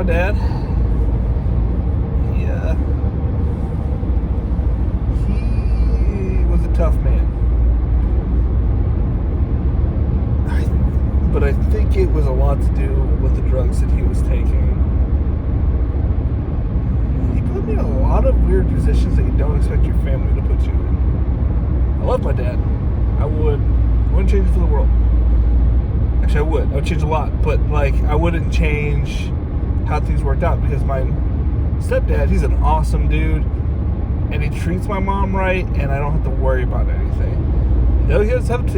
my dad. He was a tough man. But I think it was a lot to do with the drugs that he was taking. He put me in a lot of weird positions that you don't expect your family to put you in. I love my dad. I wouldn't change it for the world. Actually, I would. I would change a lot. But, I wouldn't change how things worked out because my stepdad, he's an awesome dude. And he treats my mom right, and I don't have to worry about anything. Though he does have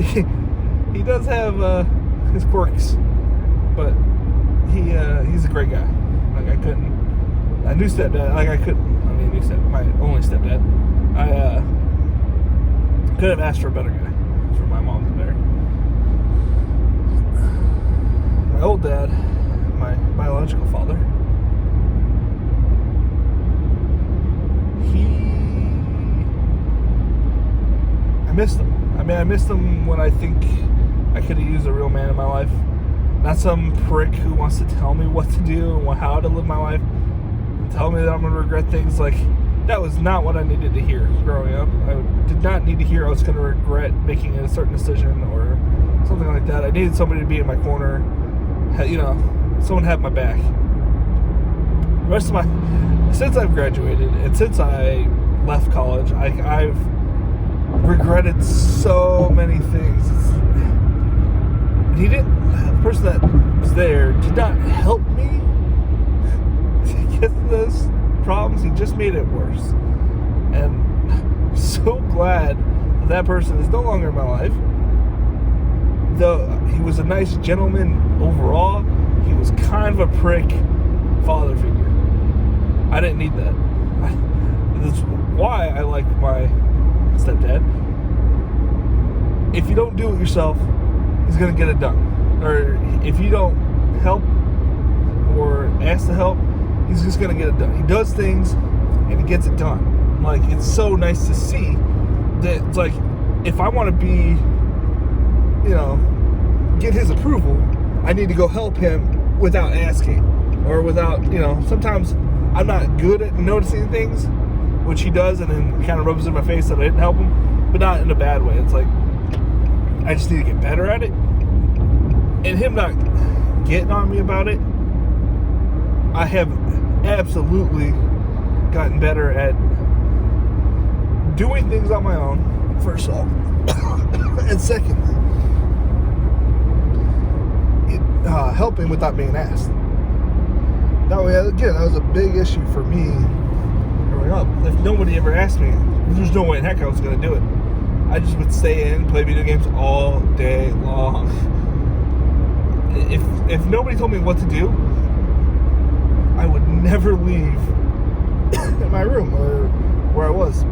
his quirks, but he's a great guy. My new stepdad, my only stepdad, I could have asked for a better guy, for my mom to marry. My old dad, my biological father, I missed him. I missed him when I think I could have used a real man in my life. Not some prick who wants to tell me what to do and how to live my life. And tell me that I'm going to regret things. That was not what I needed to hear growing up. I did not need to hear I was going to regret making a certain decision or something like that. I needed somebody to be in my corner. Someone had my back. The rest of since I've graduated and since I left college, I've regretted so many things. The person that was there did not help me to get those problems. He just made it worse. And I'm so glad that person is no longer in my life. Though he was a nice gentleman overall, he was kind of a prick father figure. I didn't need that. That's why I like my stepdad. If you don't do it yourself, he's going to get it done. Or if you don't help or ask to help, he's just going to get it done. He does things and he gets it done. It's so nice to see that if I want to be, get his approval, I need to go help him without asking or without, sometimes I'm not good at noticing things, which he does, and then kind of rubs in my face that I didn't help him, but not in a bad way. It's I just need to get better at it. And him not getting on me about it, I have absolutely gotten better at doing things on my own, first of all. And secondly, helping without being asked. That way, again, that was a big issue for me growing up. If nobody ever asked me, there's no way in heck I was going to do it. I just would stay in, play video games all day long. If nobody told me what to do, I would never leave my room or where I was,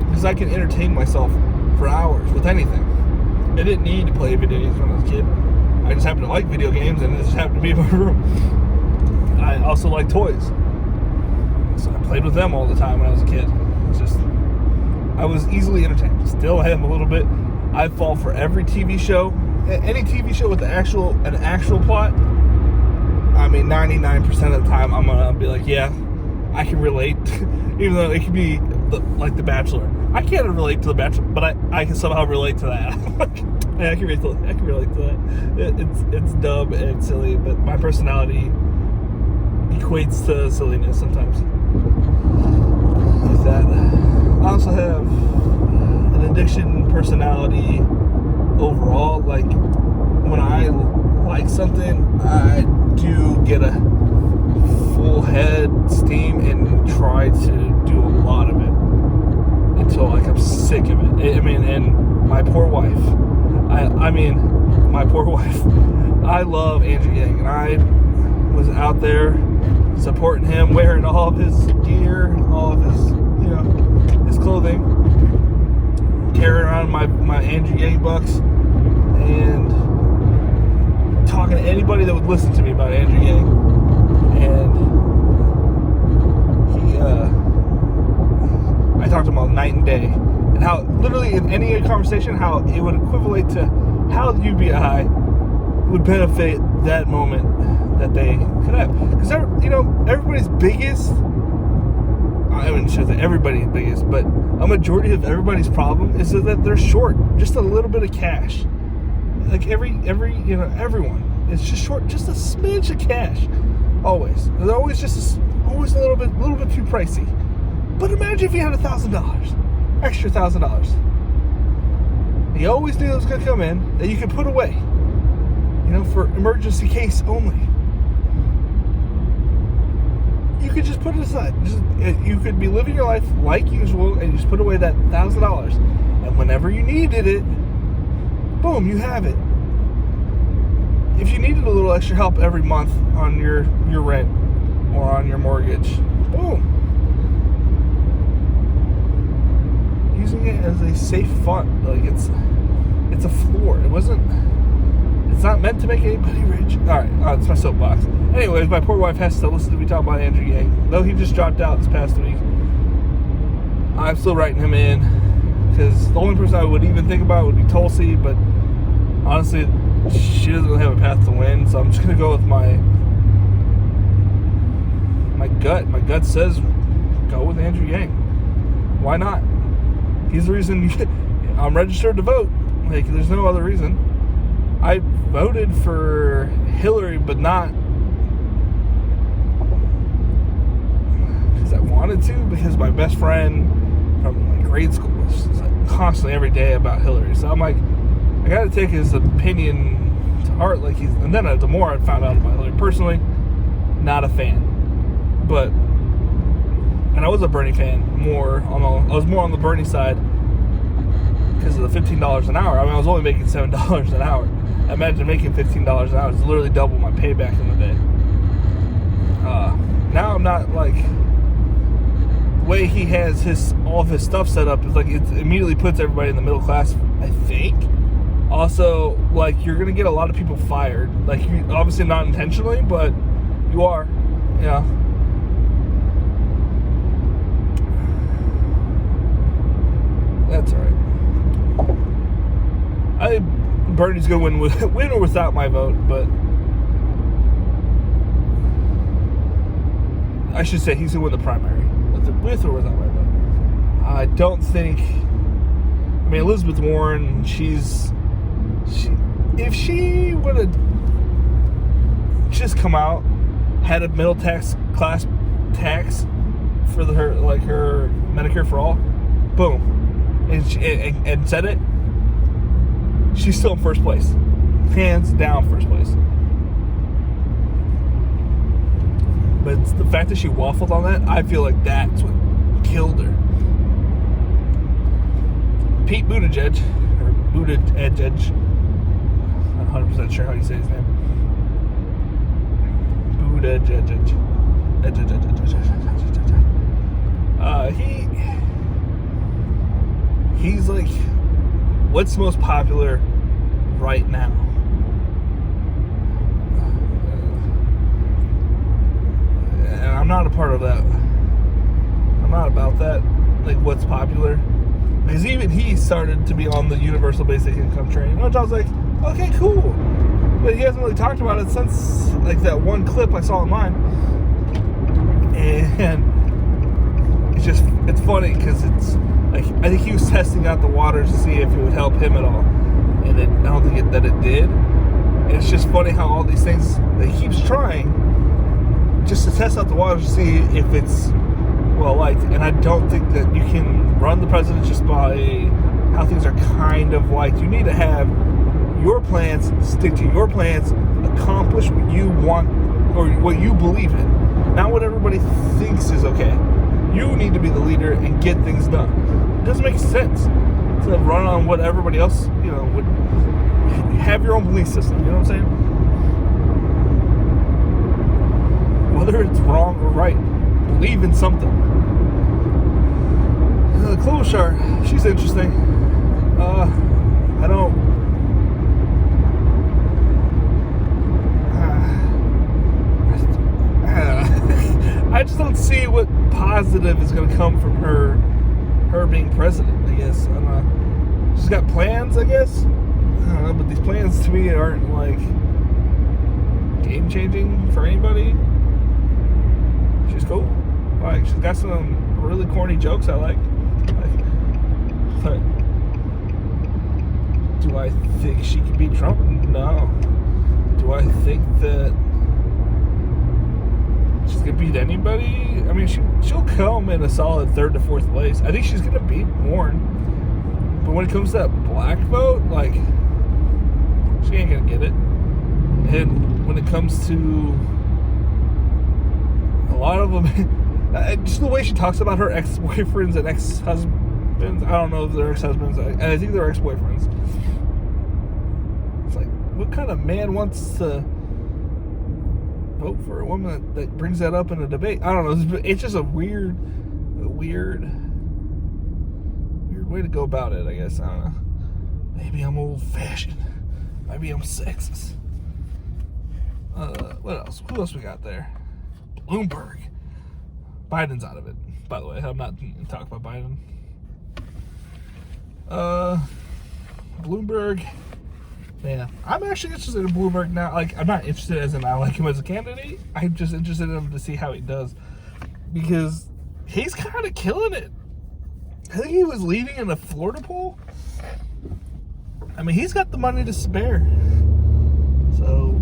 because I can entertain myself for hours with anything. I didn't need to play video games when I was a kid. I just happened to like video games, and it just happened to be in my room. I also like toys, so I played with them all the time when I was a kid. I was easily entertained. Still am a little bit. I fall for every TV show. Any TV show with an actual plot, 99% of the time I'm gonna be like, yeah, I can relate. Even though it could be like The Bachelor. I can't relate to The Bachelor, but I can somehow relate to that. I can relate to that. It's dumb and silly, but my personality equates to silliness sometimes. Like that. I also have an addiction personality overall. When I like something, I do get a full head steam and try to do a lot of it until I'm sick of it. And my poor wife. My poor wife. I love Andrew Yang, and I was out there supporting him, wearing all of his gear, all of his, his clothing, carrying around my Andrew Yang bucks, and talking to anybody that would listen to me about Andrew Yang. And I talked to him all night and day, and how literally in any conversation, how it would equivalent to how the UBI would benefit that moment that they could have. Because, everybody's biggest, I mean, should say everybody's biggest, but a majority of everybody's problem is that they're short just a little bit of cash. Like everyone is just short just a smidge of cash. Always. They're always always a little bit too pricey. But imagine if you had $1,000, extra $1,000. You always knew it was going to come in that you could put away, for emergency case only. You could just put it aside. You could be living your life like usual and you just put away that $1,000. And whenever you needed it, boom, you have it. If you needed a little extra help every month on your rent or on your mortgage, boom. Using it as a safe fund. Like it's a floor. It's not meant to make anybody rich. Alright, it's my soapbox. Anyways, my poor wife has to listen to me talk about Andrew Yang. Though he just dropped out this past week, I'm still writing him in. Because the only person I would even think about would be Tulsi, but honestly, she doesn't really have a path to win, so I'm just going to go with my gut. My gut says go with Andrew Yang. Why not? He's the reason I'm registered to vote. Like, there's no other reason. I voted for Hillary, but not because I wanted to, because my best friend from grade school was constantly every day about Hillary. So I'm like, I got to take his opinion to heart. And then the more I found out about Hillary personally, not a fan. But, and I was a Bernie fan I was more on the Bernie side because of the $15 an hour. I mean, I was only making $7 an hour. Imagine making $15 an hour. It's literally double my payback in the day. Now I'm not the way he has all of his stuff set up is it immediately puts everybody in the middle class, I think. Also, you're gonna get a lot of people fired. You obviously not intentionally, but you are. That's alright. Bernie's gonna win or without my vote, but I should say he's gonna win the primary with or without my vote. I don't think. I mean, Elizabeth Warren, if she would have just come out, had a middle class tax for her Medicare for all, boom, and said it, she's still in first place, hands down first place. But it's the fact that she waffled on that, I feel like that's what killed her. Pete Buttigieg, I'm not 100% sure how you say his name. He's what's most popular right now? And I'm not a part of that. I'm not about that. What's popular? Because even he started to be on the universal basic income train, which I was like, okay, cool. But he hasn't really talked about it since that one clip I saw online. And it's funny because I think he was testing out the waters to see if it would help him at all, and I don't think that it did. And it's just funny how all these things that he keeps trying just to test out the waters to see if it's well liked. And I don't think that you can run the president just by how things are kind of liked. You need to have your plans, stick to your plans, accomplish what you want or what you believe in, not what everybody thinks is okay. You need to be the leader and get things done. It doesn't make sense to run on what everybody else, would have your own belief system. You know what I'm saying? Whether it's wrong or right, believe in something. Klobuchar, she's interesting. I just don't see what positive is going to come from her being president, I guess. She's got plans, I guess. I don't know, but these plans to me aren't game changing for anybody. She's cool. Like, she's got some really corny jokes I like. But do I think she could beat Trump? No. Do I think that she's gonna beat anybody? I mean, she'll come in a solid 3rd to 4th place. I think she's gonna beat Warren. But when it comes to that black vote, like, she ain't gonna get it. And when it comes to a lot of them, just the way she talks about her ex-boyfriends and ex-husbands, I don't know if they're ex-husbands, I think they're ex-boyfriends. It's like, what kind of man wants to vote for a woman that brings that up in a debate? I don't know. It's just a weird way to go about it, I guess. I don't know. Maybe I'm old-fashioned. Maybe I'm sexist. What else? Who else we got there? Bloomberg. Biden's out of it, by the way. I'm not talking about Biden. Bloomberg. Yeah, I'm actually interested in Bloomberg now. Like, I'm not interested as in I like him as a candidate. I'm just interested in him to see how he does. Because he's kind of killing it. I think he was leading in a Florida poll. I mean, he's got the money to spare. So,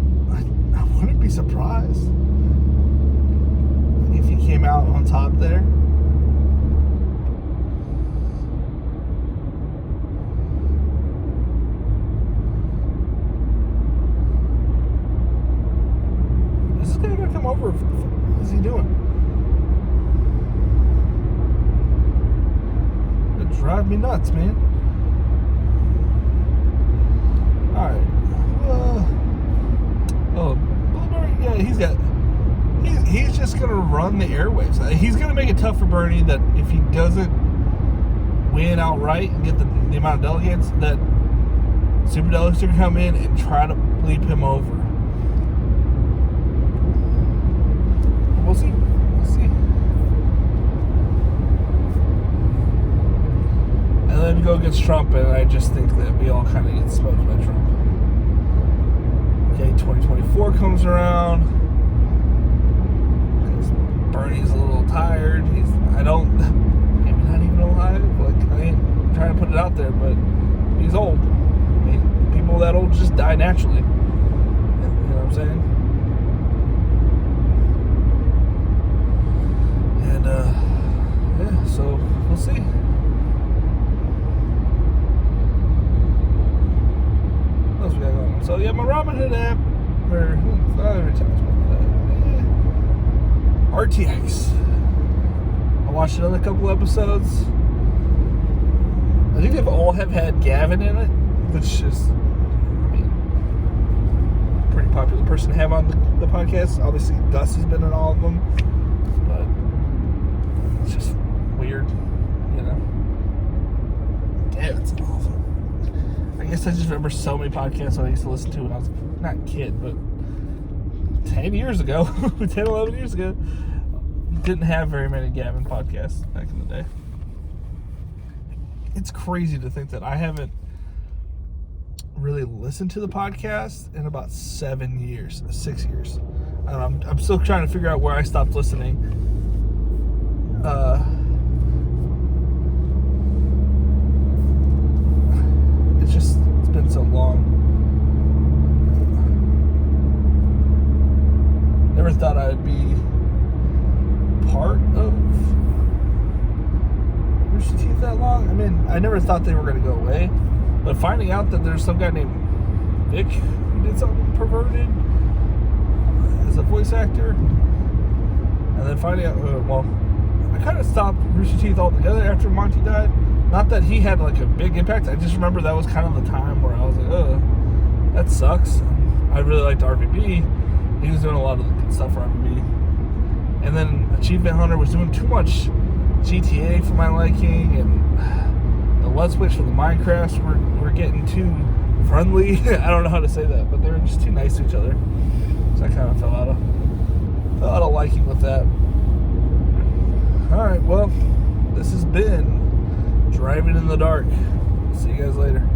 I wouldn't be surprised if he came out on top there. Is this guy gonna come over? What is he doing? It drive me nuts, man. Alright. Bloomberg, yeah, he's just gonna run the airwaves. He's gonna make it tough for Bernie that if he doesn't win outright and get the amount of delegates, that superdelegates are gonna come in and try to bleep him over. We'll see. And then we go against Trump, and I just think that we all kind of get smoked by Trump. Okay, 2024 comes around. Bernie's a little tired. Maybe not even alive. Like, I ain't trying to put it out there, but he's old. I mean, people that old just die naturally. You know what I'm saying? And, yeah, so we'll see. What else we got going on? So, yeah, my Robinhood app, every time about that. RTX. I watched another couple episodes. I think they've all have had Gavin in it, which is, I mean, pretty popular person to have on the podcast. Obviously, Gus has been in all of them, but it's just weird, you know. Damn, it's awful. I guess I just remember so many podcasts I used to listen to when I was not a kid, but 10 years ago, 10, 11 years ago, didn't have very many Gavin podcasts back in the day. It's crazy to think that I haven't really listened to the podcast in about 6 years. I'm still trying to figure out where I stopped listening. It's been so long. Never thought I'd be part of Rooster Teeth that long. I mean, I never thought they were going to go away, but finding out that there's some guy named Vic who did something perverted as a voice actor, and then finding out, I kind of stopped Rooster Teeth altogether after Monty died. Not that he had like a big impact, I just remember that was kind of the time where I was like, that sucks. I really liked RVB. He was doing a lot of the good stuff for RVB. And then Achievement Hunter was doing too much GTA for my liking, and the Let's Plays for the Minecrafts were getting too friendly. I don't know how to say that, but they were just too nice to each other. So I kind of fell out of liking with that. Alright, well, this has been Driving in the Dark. See you guys later.